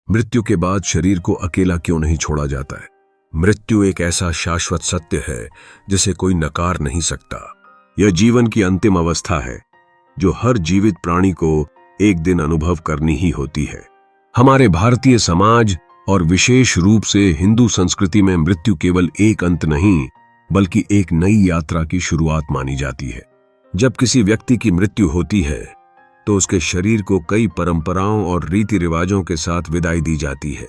मृत्यु के बाद शरीर को अकेला क्यों नहीं छोड़ा जाता है? मृत्यु एक ऐसा शाश्वत सत्य है जिसे कोई नकार नहीं सकता। यह जीवन की अंतिम अवस्था है जो हर जीवित प्राणी को एक दिन अनुभव करनी ही होती है। हमारे भारतीय समाज और विशेष रूप से हिंदू संस्कृति में मृत्यु केवल एक अंत नहीं बल्कि एक नई यात्रा की शुरुआत मानी जाती है। जब किसी व्यक्ति की मृत्यु होती है तो उसके शरीर को कई परंपराओं और रीति रिवाजों के साथ विदाई दी जाती है।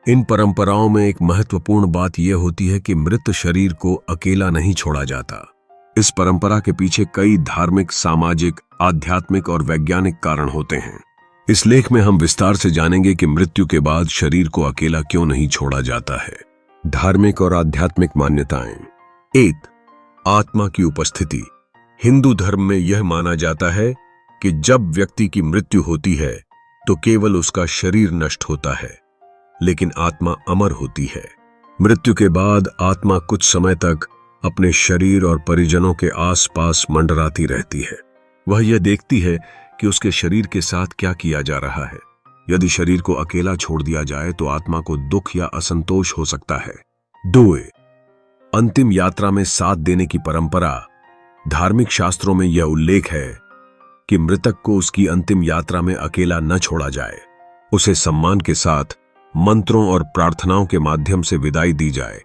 इन परंपराओं में एक महत्वपूर्ण बात यह होती है कि मृत शरीर को अकेला नहीं छोड़ा जाता। इस परंपरा के पीछे कई धार्मिक, सामाजिक, आध्यात्मिक और वैज्ञानिक कारण होते हैं। इस लेख में हम विस्तार से जानेंगे कि मृत्यु के बाद शरीर को अकेला क्यों नहीं छोड़ा जाता है। धार्मिक और आध्यात्मिक मान्यताएं। 1. आत्मा की उपस्थिति। हिंदू धर्म में यह माना जाता है कि जब व्यक्ति की मृत्यु होती है तो केवल उसका शरीर नष्ट होता है, लेकिन आत्मा अमर होती है। मृत्यु के बाद आत्मा कुछ समय तक अपने शरीर और परिजनों के आसपास मंडराती रहती है। वह यह देखती है कि उसके शरीर के साथ क्या किया जा रहा है। यदि शरीर को अकेला छोड़ दिया जाए तो आत्मा को दुख या असंतोष हो सकता है। 2. अंतिम यात्रा में साथ देने की परंपरा। धार्मिक शास्त्रों में यह उल्लेख है कि मृतक को उसकी अंतिम यात्रा में अकेला न छोड़ा जाए। उसे सम्मान के साथ मंत्रों और प्रार्थनाओं के माध्यम से विदाई दी जाए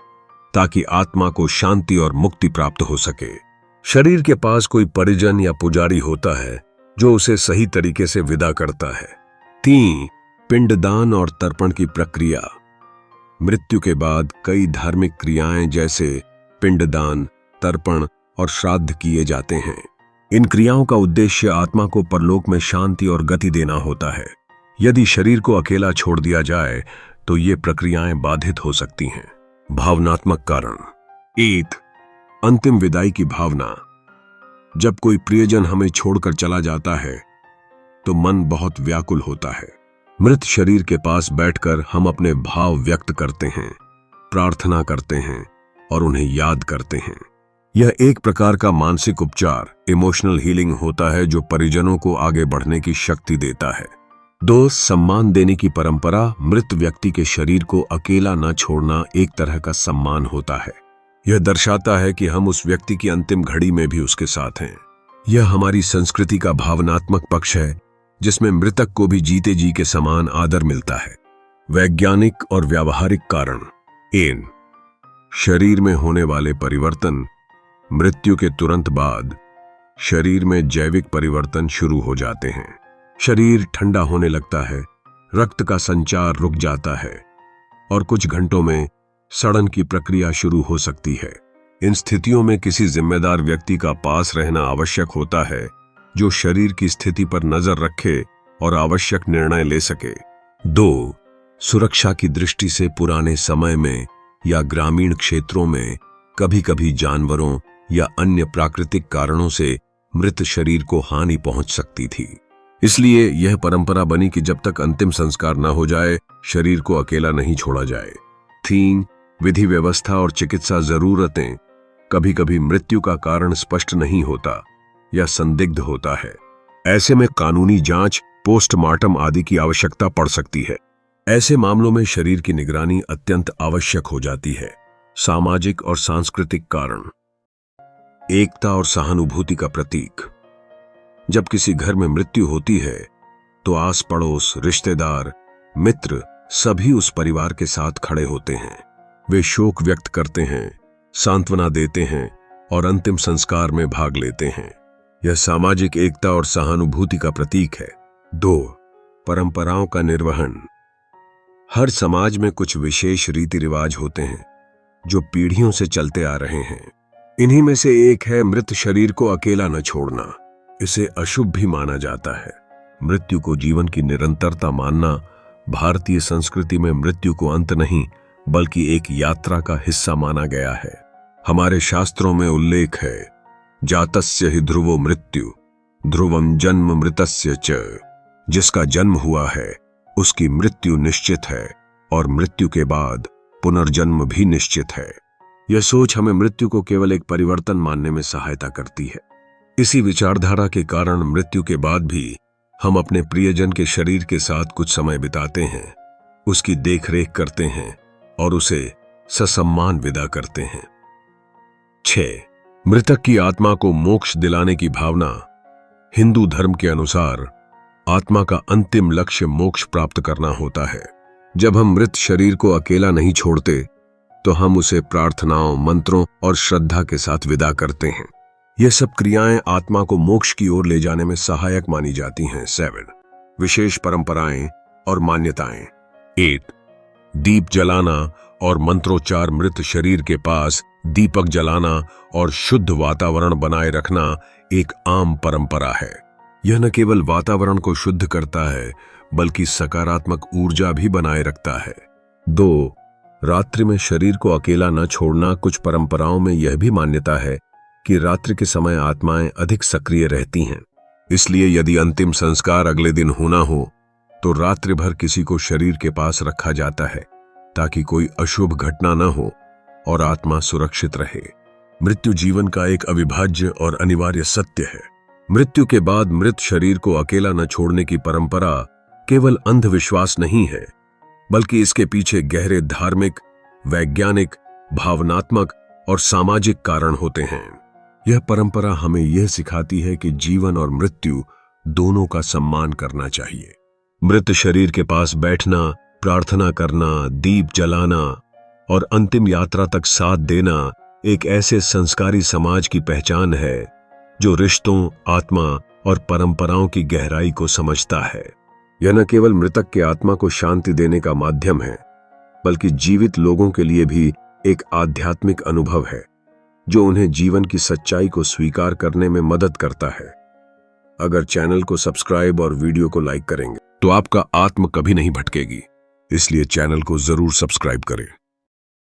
ताकि आत्मा को शांति और मुक्ति प्राप्त हो सके। शरीर के पास कोई परिजन या पुजारी होता है जो उसे सही तरीके से विदा करता है। 3. पिंडदान और तर्पण की प्रक्रिया। मृत्यु के बाद कई धार्मिक क्रियाएं जैसे पिंडदान, तर्पण और श्राद्ध किए जाते हैं। इन क्रियाओं का उद्देश्य आत्मा को परलोक में शांति और गति देना होता है। यदि शरीर को अकेला छोड़ दिया जाए तो ये प्रक्रियाएं बाधित हो सकती हैं। भावनात्मक कारण। 1. अंतिम विदाई की भावना। जब कोई प्रियजन हमें छोड़कर चला जाता है तो मन बहुत व्याकुल होता है। मृत शरीर के पास बैठकर हम अपने भाव व्यक्त करते हैं, प्रार्थना करते हैं और उन्हें याद करते हैं। यह एक प्रकार का मानसिक उपचार, इमोशनल हीलिंग होता है जो परिजनों को आगे बढ़ने की शक्ति देता है। 2. सम्मान देने की परंपरा। मृत व्यक्ति के शरीर को अकेला न छोड़ना एक तरह का सम्मान होता है। यह दर्शाता है कि हम उस व्यक्ति की अंतिम घड़ी में भी उसके साथ हैं। यह हमारी संस्कृति का भावनात्मक पक्ष है जिसमें मृतक को भी जीते जी के समान आदर मिलता है। वैज्ञानिक और व्यावहारिक कारण। 1. शरीर में होने वाले परिवर्तन। मृत्यु के तुरंत बाद शरीर में जैविक परिवर्तन शुरू हो जाते हैं। शरीर ठंडा होने लगता है, रक्त का संचार रुक जाता है और कुछ घंटों में सड़न की प्रक्रिया शुरू हो सकती है। इन स्थितियों में किसी जिम्मेदार व्यक्ति का पास रहना आवश्यक होता है जो शरीर की स्थिति पर नजर रखे और आवश्यक निर्णय ले सके। 2. सुरक्षा की दृष्टि से पुराने समय में या ग्रामीण क्षेत्रों में कभी कभी जानवरों या अन्य प्राकृतिक कारणों से मृत शरीर को हानि पहुंच सकती थी। इसलिए यह परंपरा बनी कि जब तक अंतिम संस्कार न हो जाए शरीर को अकेला नहीं छोड़ा जाए। 3. विधि व्यवस्था और चिकित्सा जरूरतें। कभी कभी मृत्यु का कारण स्पष्ट नहीं होता या संदिग्ध होता है। ऐसे में कानूनी जांच, पोस्टमार्टम आदि की आवश्यकता पड़ सकती है। ऐसे मामलों में शरीर की निगरानी अत्यंत आवश्यक हो जाती है। सामाजिक और सांस्कृतिक कारण। एकता और सहानुभूति का प्रतीक। जब किसी घर में मृत्यु होती है तो आस पड़ोस, रिश्तेदार, मित्र सभी उस परिवार के साथ खड़े होते हैं। वे शोक व्यक्त करते हैं, सांत्वना देते हैं और अंतिम संस्कार में भाग लेते हैं। यह सामाजिक एकता और सहानुभूति का प्रतीक है। 2. परंपराओं का निर्वहन। हर समाज में कुछ विशेष रीति रिवाज होते हैं जो पीढ़ियों से चलते आ रहे हैं। इन्हीं में से एक है मृत शरीर को अकेला न छोड़ना। इसे अशुभ भी माना जाता है। मृत्यु को जीवन की निरंतरता मानना भारतीय संस्कृति में मृत्यु को अंत नहीं बल्कि एक यात्रा का हिस्सा माना गया है। हमारे शास्त्रों में उल्लेख है, जातस्य हि ध्रुवो मृत्यु, ध्रुवम जन्म मृतस्य च। जिसका जन्म हुआ है उसकी मृत्यु निश्चित है और मृत्यु के बाद पुनर्जन्म भी निश्चित है। यह सोच हमें मृत्यु को केवल एक परिवर्तन मानने में सहायता करती है। इसी विचारधारा के कारण मृत्यु के बाद भी हम अपने प्रियजन के शरीर के साथ कुछ समय बिताते हैं, उसकी देखरेख करते हैं और उसे ससम्मान विदा करते हैं। 6. मृतक की आत्मा को मोक्ष दिलाने की भावना। हिंदू धर्म के अनुसार आत्मा का अंतिम लक्ष्य मोक्ष प्राप्त करना होता है। जब हम मृत शरीर को अकेला नहीं छोड़ते तो हम उसे प्रार्थनाओं, मंत्रों और श्रद्धा के साथ विदा करते हैं। यह सब क्रियाएं आत्मा को मोक्ष की ओर ले जाने में सहायक मानी जाती हैं। 7. विशेष परंपराएं और मान्यताएं। 8. दीप जलाना और मंत्रोच्चार। मृत शरीर के पास दीपक जलाना और शुद्ध वातावरण बनाए रखना एक आम परंपरा है। यह न केवल वातावरण को शुद्ध करता है बल्कि सकारात्मक ऊर्जा भी बनाए रखता है। 2. रात्रि में शरीर को अकेला न छोड़ना। कुछ परंपराओं में यह भी मान्यता है कि रात्रि के समय आत्माएं अधिक सक्रिय रहती हैं। इसलिए यदि अंतिम संस्कार अगले दिन होना हो तो रात्रि भर किसी को शरीर के पास रखा जाता है ताकि कोई अशुभ घटना न हो और आत्मा सुरक्षित रहे। मृत्यु जीवन का एक अविभाज्य और अनिवार्य सत्य है। मृत्यु के बाद मृत शरीर को अकेला न छोड़ने की परंपरा केवल अंधविश्वास नहीं है, बल्कि इसके पीछे गहरे धार्मिक, वैज्ञानिक, भावनात्मक और सामाजिक कारण होते हैं। यह परंपरा हमें यह सिखाती है कि जीवन और मृत्यु दोनों का सम्मान करना चाहिए। मृत शरीर के पास बैठना, प्रार्थना करना, दीप जलाना और अंतिम यात्रा तक साथ देना एक ऐसे संस्कारी समाज की पहचान है जो रिश्तों, आत्मा और परंपराओं की गहराई को समझता है। यह न केवल मृतक के आत्मा को शांति देने का माध्यम है, बल्कि जीवित लोगों के लिए भी एक आध्यात्मिक अनुभव है जो उन्हें जीवन की सच्चाई को स्वीकार करने में मदद करता है। अगर चैनल को सब्सक्राइब और वीडियो को लाइक करेंगे तो आपका आत्मा कभी नहीं भटकेगी। इसलिए चैनल को जरूर सब्सक्राइब करें।